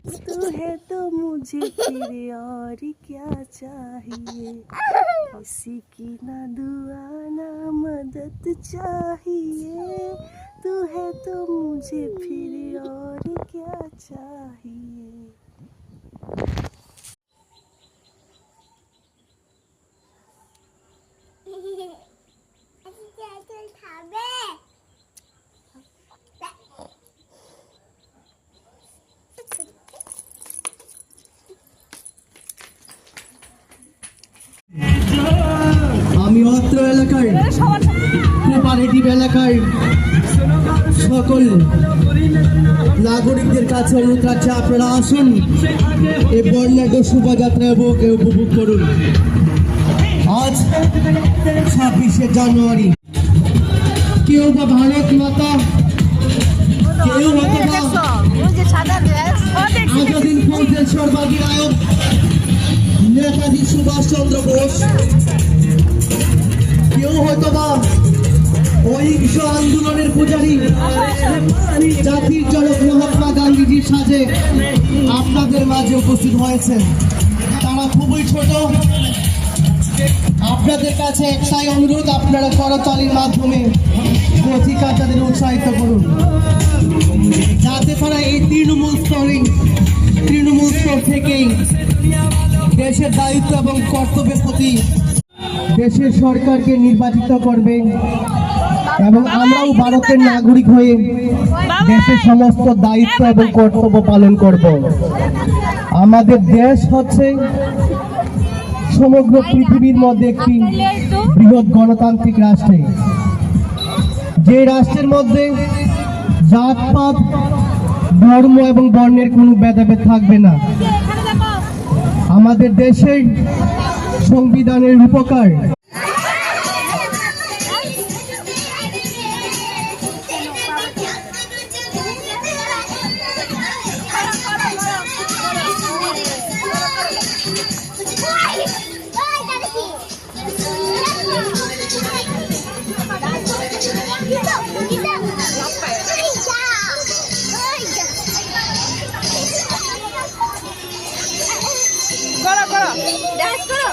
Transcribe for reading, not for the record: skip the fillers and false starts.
तू है तो मुझे फिर और क्या चाहिए, किसी की ना दुआ ना मदद चाहिए, तू है तो मुझे फिर और क्या चाहिए। আমি অত্র এলাকায় কোপারেটিভ এলাকায় সকল নাগরিকদের কাছে অনুরোধ রাখছি, আপনারা আসুন এই বর্ণাঢ্য শোভাযাত্রা উপভোগ করুন। আজ 26শে জানুয়ারি, কেউ বা ভারত মাতা, কেউ অথবা আজাদিন ফৌজের সর্বাধিনায়ক নেতাজি সুভাষচন্দ্র বোস, কেউ হয়তো বা অহিংস আন্দোলনের পূজারী জাতির জনক মহাত্মা গান্ধীজির সাজে আপনাদের মাঝে উপস্থিত হয়েছেন। তারা খুবই ছোট, আপনাদের কাছে একটাই অনুরোধ, আপনারা করতালির মাধ্যমে অধিকার তাদের উৎসাহিত করুন, যাতে তারা এই তৃণমূল স্তর থেকেই দেশের দায়িত্ব এবং কর্তব্যের প্রতি দেশের সরকারকে নির্বাচিত করবে এবং আমরাও ভারতের নাগরিক হয়ে দেশের সমস্ত দায়িত্ব এবং কর্তব্য পালন করব। আমাদের দেশ হচ্ছে সমগ্র পৃথিবীর মধ্যে একটি বৃহৎ গণতান্ত্রিক রাষ্ট্র, যে রাষ্ট্রের মধ্যে জাতপাত, ধর্ম এবং বর্ণের কোনো ভেদাভেদ থাকবে না। আমাদের দেশের সংবিধানের রূপকার করো ডান্স করো।